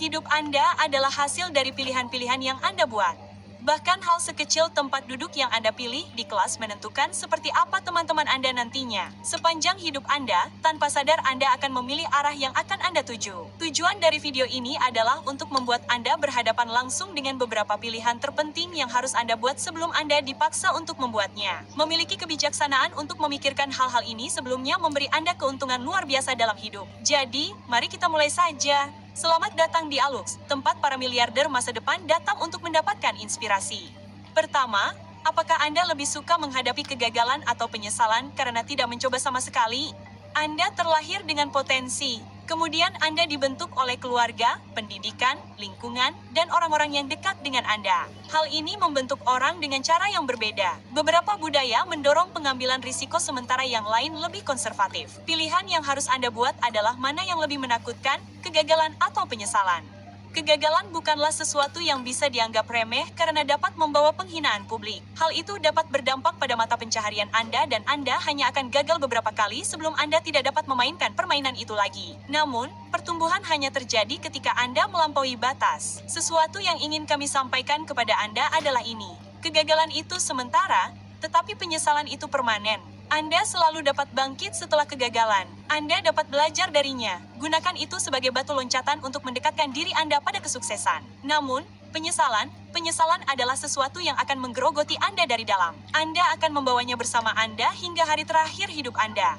Hidup Anda adalah hasil dari pilihan-pilihan yang Anda buat. Bahkan hal sekecil tempat duduk yang Anda pilih di kelas menentukan seperti apa teman-teman Anda nantinya. Sepanjang hidup Anda, tanpa sadar Anda akan memilih arah yang akan Anda tuju. Tujuan dari video ini adalah untuk membuat Anda berhadapan langsung dengan beberapa pilihan terpenting yang harus Anda buat sebelum Anda dipaksa untuk membuatnya. Memiliki kebijaksanaan untuk memikirkan hal-hal ini sebelumnya memberi Anda keuntungan luar biasa dalam hidup. Jadi, mari kita mulai saja. Selamat datang di Alux, tempat para miliarder masa depan datang untuk mendapatkan inspirasi. Pertama, apakah Anda lebih suka menghadapi kegagalan atau penyesalan karena tidak mencoba sama sekali? Anda terlahir dengan potensi, kemudian Anda dibentuk oleh keluarga, pendidikan, lingkungan, dan orang-orang yang dekat dengan Anda. Hal ini membentuk orang dengan cara yang berbeda. Beberapa budaya mendorong pengambilan risiko sementara yang lain lebih konservatif. Pilihan yang harus Anda buat adalah mana yang lebih menakutkan, kegagalan atau penyesalan. Kegagalan bukanlah sesuatu yang bisa dianggap remeh karena dapat membawa penghinaan publik. Hal itu dapat berdampak pada mata pencaharian Anda dan Anda hanya akan gagal beberapa kali sebelum Anda tidak dapat memainkan permainan itu lagi. Namun, pertumbuhan hanya terjadi ketika Anda melampaui batas. Sesuatu yang ingin kami sampaikan kepada Anda adalah ini. Kegagalan itu sementara, tetapi penyesalan itu permanen. Anda selalu dapat bangkit setelah kegagalan. Anda dapat belajar darinya. Gunakan itu sebagai batu loncatan untuk mendekatkan diri Anda pada kesuksesan. Namun, penyesalan adalah sesuatu yang akan menggerogoti Anda dari dalam. Anda akan membawanya bersama Anda hingga hari terakhir hidup Anda.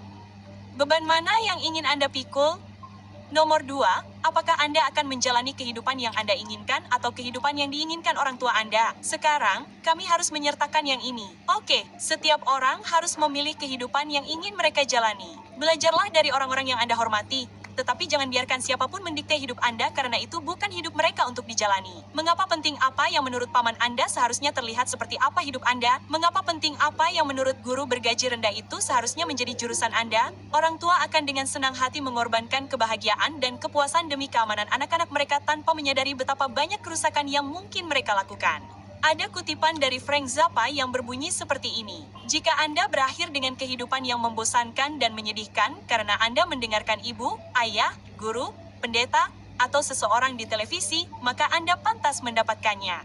Beban mana yang ingin Anda pikul? Nomor 2, apakah Anda akan menjalani kehidupan yang Anda inginkan atau kehidupan yang diinginkan orang tua Anda? Sekarang, kami harus menyertakan yang ini. Oke, setiap orang harus memilih kehidupan yang ingin mereka jalani. Belajarlah dari orang-orang yang Anda hormati, tetapi jangan biarkan siapapun mendikte hidup Anda karena itu bukan hidup mereka untuk dijalani. Mengapa penting apa yang menurut paman Anda seharusnya terlihat seperti apa hidup Anda? Mengapa penting apa yang menurut guru bergaji rendah itu seharusnya menjadi jurusan Anda? Orang tua akan dengan senang hati mengorbankan kebahagiaan dan kepuasan demi keamanan anak-anak mereka tanpa menyadari betapa banyak kerusakan yang mungkin mereka lakukan. Ada kutipan dari Frank Zappa yang berbunyi seperti ini. Jika Anda berakhir dengan kehidupan yang membosankan dan menyedihkan karena Anda mendengarkan ibu, ayah, guru, pendeta, atau seseorang di televisi, maka Anda pantas mendapatkannya.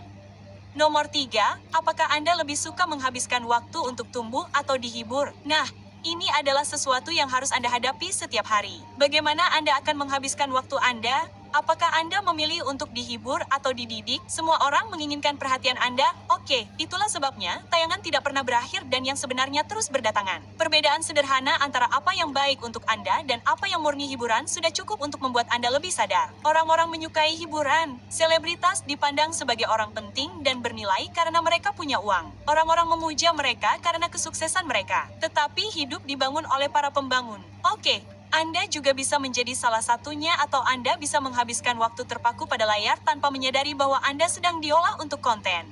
Nomor 3, apakah Anda lebih suka menghabiskan waktu untuk tumbuh atau dihibur? Nah, ini adalah sesuatu yang harus Anda hadapi setiap hari. Bagaimana Anda akan menghabiskan waktu Anda? Apakah Anda memilih untuk dihibur atau dididik? Semua orang menginginkan perhatian Anda. Oke, itulah sebabnya tayangan tidak pernah berakhir dan yang sebenarnya terus berdatangan. Perbedaan sederhana antara apa yang baik untuk Anda dan apa yang murni hiburan sudah cukup untuk membuat Anda lebih sadar. Orang-orang menyukai hiburan. Selebritas dipandang sebagai orang penting dan bernilai karena mereka punya uang. Orang-orang memuja mereka karena kesuksesan mereka. Tetapi hidup dibangun oleh para pembangun. Oke. Anda juga bisa menjadi salah satunya atau Anda bisa menghabiskan waktu terpaku pada layar tanpa menyadari bahwa Anda sedang diolah untuk konten.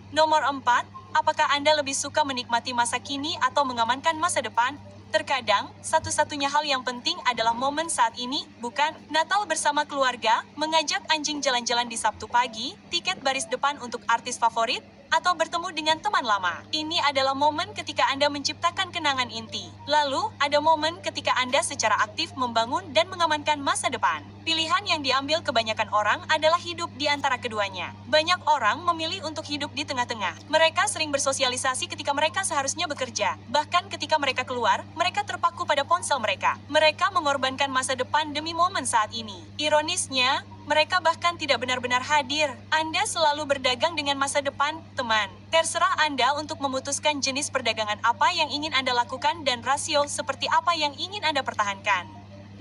Nomor 4, apakah Anda lebih suka menikmati masa kini atau mengamankan masa depan? Terkadang, satu-satunya hal yang penting adalah momen saat ini, bukan? Natal bersama keluarga, mengajak anjing jalan-jalan di Sabtu pagi, tiket baris depan untuk artis favorit, atau bertemu dengan teman lama. Ini adalah momen ketika Anda menciptakan kenangan inti. Lalu, ada momen ketika Anda secara aktif membangun dan mengamankan masa depan. Pilihan yang diambil kebanyakan orang adalah hidup di antara keduanya. Banyak orang memilih untuk hidup di tengah-tengah. Mereka sering bersosialisasi ketika mereka seharusnya bekerja. Bahkan ketika mereka keluar, mereka terpaku pada ponsel mereka. Mereka mengorbankan masa depan demi momen saat ini. Ironisnya, mereka bahkan tidak benar-benar hadir. Anda selalu berdagang dengan masa depan, teman. Terserah Anda untuk memutuskan jenis perdagangan apa yang ingin Anda lakukan dan rasio seperti apa yang ingin Anda pertahankan.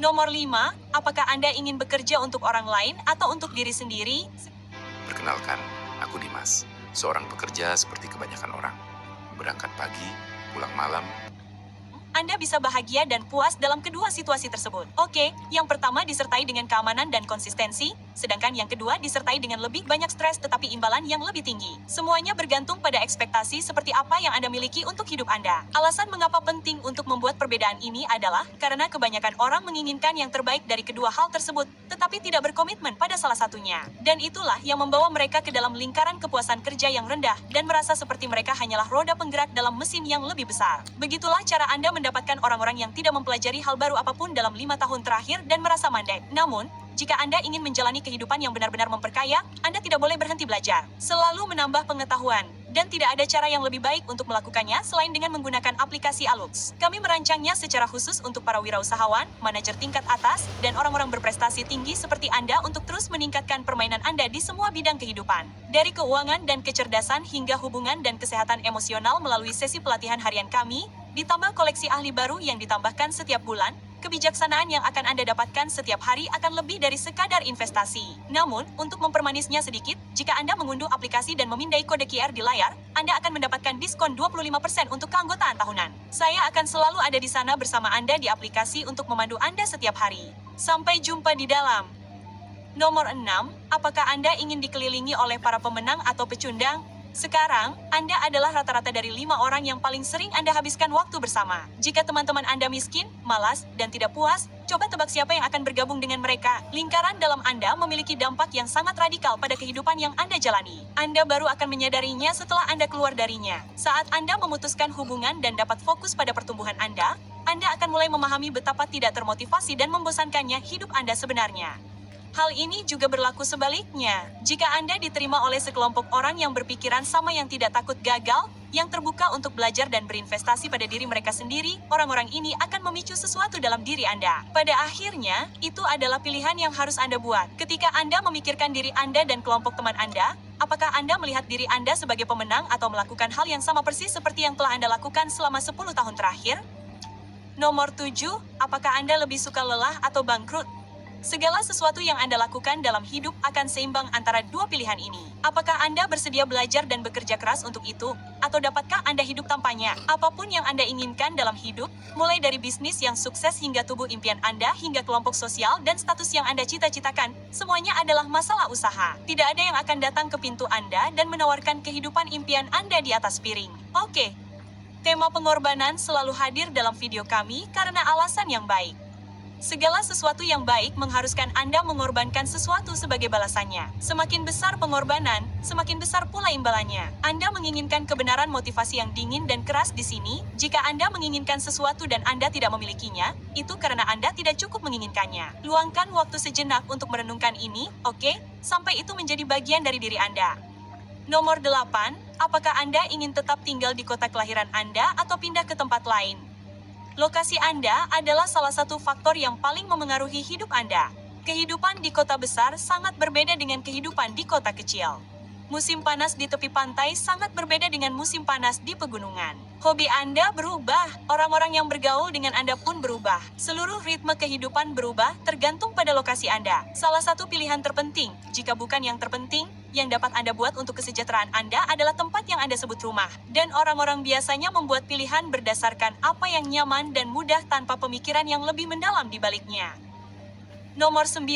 Nomor 5, apakah Anda ingin bekerja untuk orang lain atau untuk diri sendiri? Perkenalkan, aku Dimas, seorang pekerja seperti kebanyakan orang. Berangkat pagi, pulang malam. Anda bisa bahagia dan puas dalam kedua situasi tersebut. Oke, yang pertama disertai dengan keamanan dan konsistensi, sedangkan yang kedua disertai dengan lebih banyak stres tetapi imbalan yang lebih tinggi. Semuanya bergantung pada ekspektasi seperti apa yang Anda miliki untuk hidup Anda. Alasan mengapa penting untuk membuat perbedaan ini adalah karena kebanyakan orang menginginkan yang terbaik dari kedua hal tersebut, tetapi tidak berkomitmen pada salah satunya. Dan itulah yang membawa mereka ke dalam lingkaran kepuasan kerja yang rendah dan merasa seperti mereka hanyalah roda penggerak dalam mesin yang lebih besar. Begitulah cara Anda mendapatkan orang-orang yang tidak mempelajari hal baru apapun dalam 5 tahun terakhir dan merasa mandek. Namun, jika Anda ingin menjalani kehidupan yang benar-benar memperkaya, Anda tidak boleh berhenti belajar. Selalu menambah pengetahuan. Dan tidak ada cara yang lebih baik untuk melakukannya selain dengan menggunakan aplikasi Alux. Kami merancangnya secara khusus untuk para wirausahawan, manajer tingkat atas, dan orang-orang berprestasi tinggi seperti Anda untuk terus meningkatkan permainan Anda di semua bidang kehidupan. Dari keuangan dan kecerdasan hingga hubungan dan kesehatan emosional melalui sesi pelatihan harian kami, ditambah koleksi ahli baru yang ditambahkan setiap bulan, kebijaksanaan yang akan Anda dapatkan setiap hari akan lebih dari sekadar investasi. Namun, untuk mempermanisnya sedikit, jika Anda mengunduh aplikasi dan memindai kode QR di layar, Anda akan mendapatkan diskon 25% untuk keanggotaan tahunan. Saya akan selalu ada di sana bersama Anda di aplikasi untuk memandu Anda setiap hari. Sampai jumpa di dalam. Nomor 6, apakah Anda ingin dikelilingi oleh para pemenang atau pecundang? Sekarang, Anda adalah rata-rata dari 5 orang yang paling sering Anda habiskan waktu bersama. Jika teman-teman Anda miskin, malas, dan tidak puas, coba tebak siapa yang akan bergabung dengan mereka. Lingkaran dalam Anda memiliki dampak yang sangat radikal pada kehidupan yang Anda jalani. Anda baru akan menyadarinya setelah Anda keluar darinya. Saat Anda memutuskan hubungan dan dapat fokus pada pertumbuhan Anda akan mulai memahami betapa tidak termotivasi dan membosankannya hidup Anda sebenarnya. Hal ini juga berlaku sebaliknya. Jika Anda diterima oleh sekelompok orang yang berpikiran sama yang tidak takut gagal, yang terbuka untuk belajar dan berinvestasi pada diri mereka sendiri, orang-orang ini akan memicu sesuatu dalam diri Anda. Pada akhirnya, itu adalah pilihan yang harus Anda buat. Ketika Anda memikirkan diri Anda dan kelompok teman Anda, apakah Anda melihat diri Anda sebagai pemenang atau melakukan hal yang sama persis seperti yang telah Anda lakukan selama 10 tahun terakhir? Nomor 7, apakah Anda lebih suka lelah atau bangkrut? Segala sesuatu yang Anda lakukan dalam hidup akan seimbang antara dua pilihan ini. Apakah Anda bersedia belajar dan bekerja keras untuk itu? Atau dapatkah Anda hidup tanpanya? Apapun yang Anda inginkan dalam hidup, mulai dari bisnis yang sukses hingga tubuh impian Anda hingga kelompok sosial dan status yang Anda cita-citakan, semuanya adalah masalah usaha. Tidak ada yang akan datang ke pintu Anda dan menawarkan kehidupan impian Anda di atas piring. Oke. Tema pengorbanan selalu hadir dalam video kami karena alasan yang baik. Segala sesuatu yang baik mengharuskan Anda mengorbankan sesuatu sebagai balasannya. Semakin besar pengorbanan, semakin besar pula imbalannya. Anda menginginkan kebenaran motivasi yang dingin dan keras di sini. Jika Anda menginginkan sesuatu dan Anda tidak memilikinya, itu karena Anda tidak cukup menginginkannya. Luangkan waktu sejenak untuk merenungkan ini, oke? Sampai itu menjadi bagian dari diri Anda. Nomor 8, apakah Anda ingin tetap tinggal di kota kelahiran Anda atau pindah ke tempat lain? Lokasi Anda adalah salah satu faktor yang paling memengaruhi hidup Anda. Kehidupan di kota besar sangat berbeda dengan kehidupan di kota kecil. Musim panas di tepi pantai sangat berbeda dengan musim panas di pegunungan. Hobi Anda berubah, orang-orang yang bergaul dengan Anda pun berubah. Seluruh ritme kehidupan berubah tergantung pada lokasi Anda. Salah satu pilihan terpenting, jika bukan yang terpenting, yang dapat Anda buat untuk kesejahteraan Anda adalah tempat yang Anda sebut rumah. Dan orang-orang biasanya membuat pilihan berdasarkan apa yang nyaman dan mudah tanpa pemikiran yang lebih mendalam di baliknya. Nomor 9,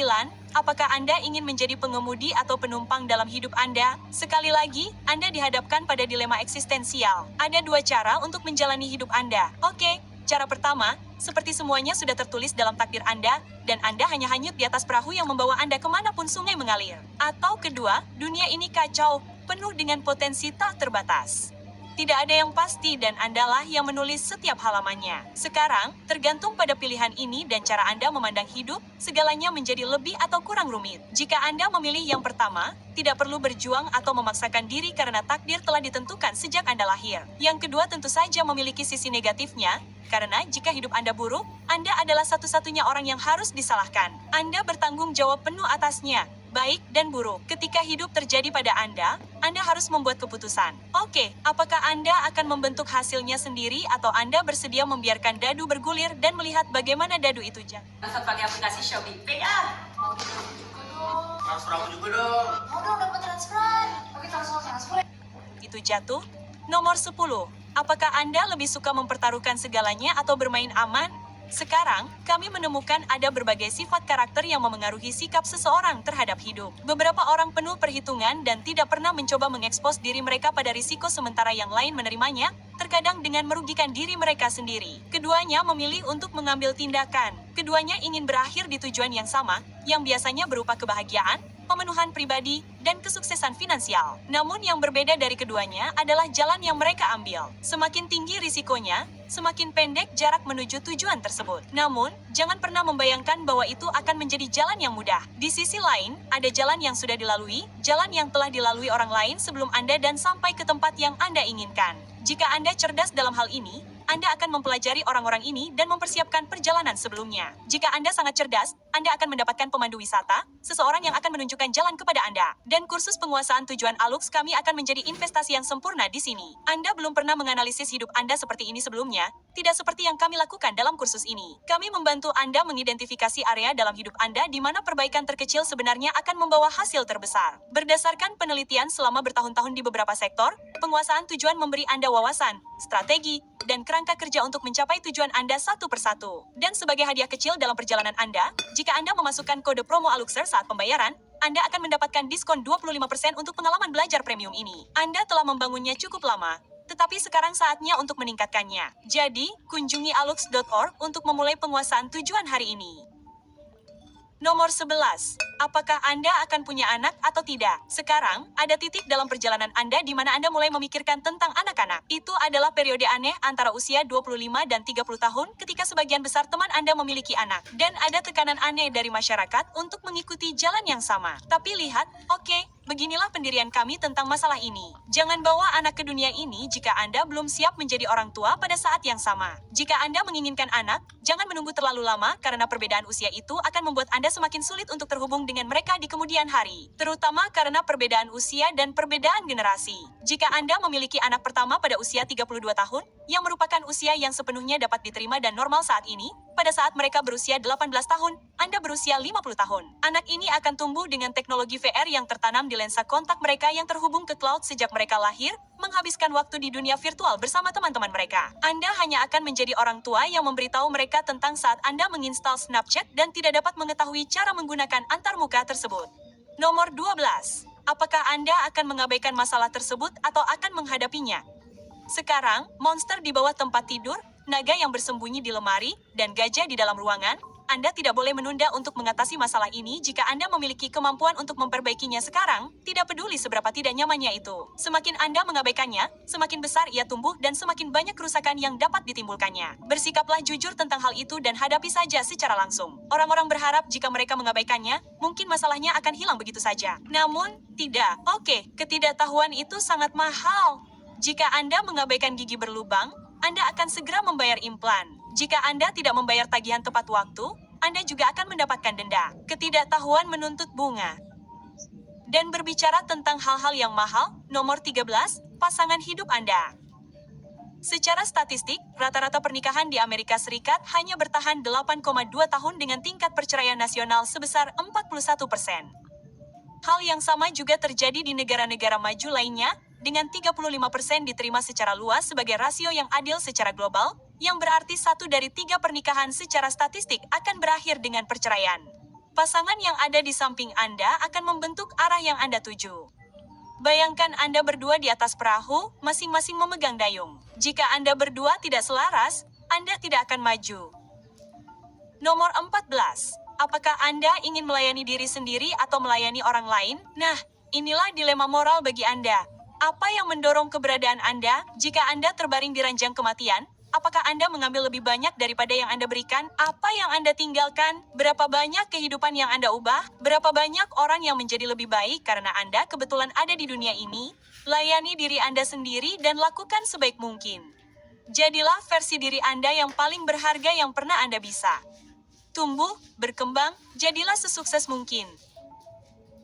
apakah Anda ingin menjadi pengemudi atau penumpang dalam hidup Anda? Sekali lagi, Anda dihadapkan pada dilema eksistensial. Ada dua cara untuk menjalani hidup Anda. Oke, cara pertama, seperti semuanya sudah tertulis dalam takdir Anda, dan Anda hanya hanyut di atas perahu yang membawa Anda kemanapun sungai mengalir. Atau kedua, dunia ini kacau, penuh dengan potensi tak terbatas. Tidak ada yang pasti dan Andalah yang menulis setiap halamannya. Sekarang, tergantung pada pilihan ini dan cara Anda memandang hidup, segalanya menjadi lebih atau kurang rumit. Jika Anda memilih yang pertama, tidak perlu berjuang atau memaksakan diri karena takdir telah ditentukan sejak Anda lahir. Yang kedua tentu saja memiliki sisi negatifnya, karena jika hidup Anda buruk, Anda adalah satu-satunya orang yang harus disalahkan. Anda bertanggung jawab penuh atasnya, baik dan buruk. Ketika hidup terjadi pada Anda harus membuat keputusan. Oke, apakah Anda akan membentuk hasilnya sendiri atau Anda bersedia membiarkan dadu bergulir dan melihat bagaimana dadu itu jatuh? Transfer pakai aplikasi Shopee Pay ah. Mau transfer juga dong. Transfer aku juga dong. Mau dong dapat transferan. Oke, transfer. Itu jatuh. Nomor 10. Apakah Anda lebih suka mempertaruhkan segalanya atau bermain aman? Sekarang, kami menemukan ada berbagai sifat karakter yang memengaruhi sikap seseorang terhadap hidup. Beberapa orang penuh perhitungan dan tidak pernah mencoba mengekspos diri mereka pada risiko sementara yang lain menerimanya, terkadang dengan merugikan diri mereka sendiri. Keduanya memilih untuk mengambil tindakan. Keduanya ingin berakhir di tujuan yang sama, yang biasanya berupa kebahagiaan, pemenuhan pribadi, dan kesuksesan finansial. Namun yang berbeda dari keduanya adalah jalan yang mereka ambil. Semakin tinggi risikonya, semakin pendek jarak menuju tujuan tersebut. Namun, jangan pernah membayangkan bahwa itu akan menjadi jalan yang mudah. Di sisi lain, ada jalan yang sudah dilalui, jalan yang telah dilalui orang lain sebelum Anda dan sampai ke tempat yang Anda inginkan. Jika Anda cerdas dalam hal ini, Anda akan mempelajari orang-orang ini dan mempersiapkan perjalanan sebelumnya. Jika Anda sangat cerdas, Anda akan mendapatkan pemandu wisata, seseorang yang akan menunjukkan jalan kepada Anda. Dan kursus penguasaan tujuan Alux kami akan menjadi investasi yang sempurna di sini. Anda belum pernah menganalisis hidup Anda seperti ini sebelumnya, tidak seperti yang kami lakukan dalam kursus ini. Kami membantu Anda mengidentifikasi area dalam hidup Anda di mana perbaikan terkecil sebenarnya akan membawa hasil terbesar. Berdasarkan penelitian selama bertahun-tahun di beberapa sektor, penguasaan tujuan memberi Anda wawasan, strategi, dan kerangka kerja untuk mencapai tujuan Anda satu persatu. Dan sebagai hadiah kecil dalam perjalanan Anda, jika Anda memasukkan kode promo Aluxer saat pembayaran, Anda akan mendapatkan diskon 25% untuk pengalaman belajar premium ini. Anda telah membangunnya cukup lama, tetapi sekarang saatnya untuk meningkatkannya. Jadi, kunjungi alux.org untuk memulai penguasaan tujuan hari ini. Nomor 11. Apakah Anda akan punya anak atau tidak? Sekarang, ada titik dalam perjalanan Anda di mana Anda mulai memikirkan tentang anak-anak. Itu adalah periode aneh antara usia 25 dan 30 tahun ketika sebagian besar teman Anda memiliki anak. Dan ada tekanan aneh dari masyarakat untuk mengikuti jalan yang sama. Tapi lihat, oke, beginilah pendirian kami tentang masalah ini. Jangan bawa anak ke dunia ini jika Anda belum siap menjadi orang tua pada saat yang sama. Jika Anda menginginkan anak, jangan menunggu terlalu lama karena perbedaan usia itu akan membuat Anda semakin sulit untuk terhubung dengan mereka di kemudian hari. Terutama karena perbedaan usia dan perbedaan generasi. Jika Anda memiliki anak pertama pada usia 32 tahun, yang merupakan usia yang sepenuhnya dapat diterima dan normal saat ini, pada saat mereka berusia 18 tahun, Anda berusia 50 tahun. Anak ini akan tumbuh dengan teknologi VR yang tertanam di lensa kontak mereka yang terhubung ke cloud sejak mereka lahir, menghabiskan waktu di dunia virtual bersama teman-teman mereka. Anda hanya akan menjadi orang tua yang memberitahu mereka tentang saat Anda menginstal Snapchat dan tidak dapat mengetahui cara menggunakan antarmuka tersebut. Nomor 12. Apakah Anda akan mengabaikan masalah tersebut atau akan menghadapinya? Sekarang, monster di bawah tempat tidur, naga yang bersembunyi di lemari, dan gajah di dalam ruangan, Anda tidak boleh menunda untuk mengatasi masalah ini jika Anda memiliki kemampuan untuk memperbaikinya sekarang, tidak peduli seberapa tidak nyamannya itu. Semakin Anda mengabaikannya, semakin besar ia tumbuh dan semakin banyak kerusakan yang dapat ditimbulkannya. Bersikaplah jujur tentang hal itu dan hadapi saja secara langsung. Orang-orang berharap jika mereka mengabaikannya, mungkin masalahnya akan hilang begitu saja. Namun, tidak. Oke, ketidaktahuan itu sangat mahal. Jika Anda mengabaikan gigi berlubang, Anda akan segera membayar implan. Jika Anda tidak membayar tagihan tepat waktu, Anda juga akan mendapatkan denda. Ketidaktahuan menuntut bunga. Dan berbicara tentang hal-hal yang mahal, nomor 13, pasangan hidup Anda. Secara statistik, rata-rata pernikahan di Amerika Serikat hanya bertahan 8,2 tahun dengan tingkat perceraian nasional sebesar 41%. Hal yang sama juga terjadi di negara-negara maju lainnya, dengan 35% diterima secara luas sebagai rasio yang adil secara global, yang berarti 1 dari 3 pernikahan secara statistik akan berakhir dengan perceraian. Pasangan yang ada di samping Anda akan membentuk arah yang Anda tuju. Bayangkan Anda berdua di atas perahu, masing-masing memegang dayung. Jika Anda berdua tidak selaras, Anda tidak akan maju. Nomor 14. Apakah Anda ingin melayani diri sendiri atau melayani orang lain? Nah, inilah dilema moral bagi Anda. Apa yang mendorong keberadaan Anda? Jika Anda terbaring di ranjang kematian, apakah Anda mengambil lebih banyak daripada yang Anda berikan? Apa yang Anda tinggalkan? Berapa banyak kehidupan yang Anda ubah? Berapa banyak orang yang menjadi lebih baik karena Anda kebetulan ada di dunia ini? Layani diri Anda sendiri dan lakukan sebaik mungkin. Jadilah versi diri Anda yang paling berharga yang pernah Anda bisa. Tumbuh, berkembang, jadilah sesukses mungkin.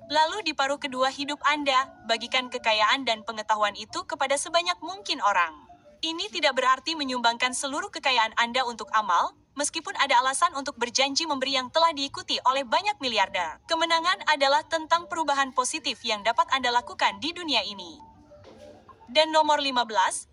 Lalu di paruh kedua hidup Anda, bagikan kekayaan dan pengetahuan itu kepada sebanyak mungkin orang. Ini tidak berarti menyumbangkan seluruh kekayaan Anda untuk amal, meskipun ada alasan untuk berjanji memberi yang telah diikuti oleh banyak miliarder. Kemenangan adalah tentang perubahan positif yang dapat Anda lakukan di dunia ini. Dan nomor 15,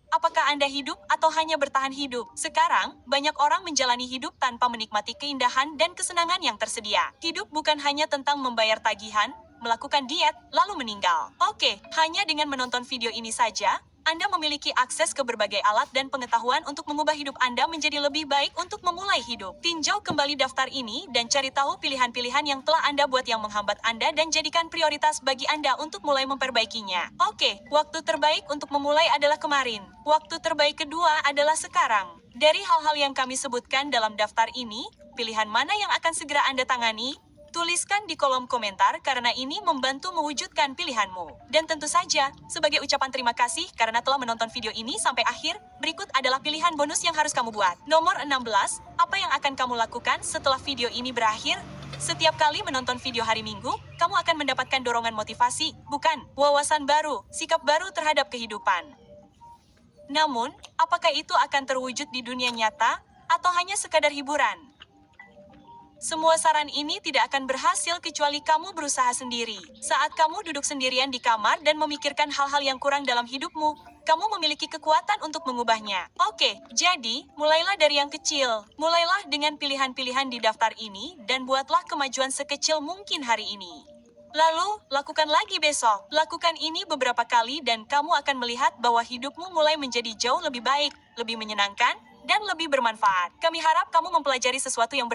apakah Anda hidup atau hanya bertahan hidup? Sekarang, banyak orang menjalani hidup tanpa menikmati keindahan dan kesenangan yang tersedia. Hidup bukan hanya tentang membayar tagihan, melakukan diet, lalu meninggal. Oke, hanya dengan menonton video ini saja, Anda memiliki akses ke berbagai alat dan pengetahuan untuk mengubah hidup Anda menjadi lebih baik untuk memulai hidup. Tinjau kembali daftar ini dan cari tahu pilihan-pilihan yang telah Anda buat yang menghambat Anda dan jadikan prioritas bagi Anda untuk mulai memperbaikinya. Oke, waktu terbaik untuk memulai adalah kemarin. Waktu terbaik kedua adalah sekarang. Dari hal-hal yang kami sebutkan dalam daftar ini, pilihan mana yang akan segera Anda tangani? Tuliskan di kolom komentar karena ini membantu mewujudkan pilihanmu. Dan tentu saja, sebagai ucapan terima kasih karena telah menonton video ini sampai akhir, berikut adalah pilihan bonus yang harus kamu buat. Nomor 16, apa yang akan kamu lakukan setelah video ini berakhir? Setiap kali menonton video hari Minggu, kamu akan mendapatkan dorongan motivasi, bukan wawasan baru, sikap baru terhadap kehidupan. Namun, apakah itu akan terwujud di dunia nyata, atau hanya sekadar hiburan? Semua saran ini tidak akan berhasil kecuali kamu berusaha sendiri. Saat kamu duduk sendirian di kamar dan memikirkan hal-hal yang kurang dalam hidupmu, kamu memiliki kekuatan untuk mengubahnya. Oke, jadi, mulailah dari yang kecil. Mulailah dengan pilihan-pilihan di daftar ini dan buatlah kemajuan sekecil mungkin hari ini. Lalu, lakukan lagi besok. Lakukan ini beberapa kali dan kamu akan melihat bahwa hidupmu mulai menjadi jauh lebih baik, lebih menyenangkan, dan lebih bermanfaat. Kami harap kamu mempelajari sesuatu yang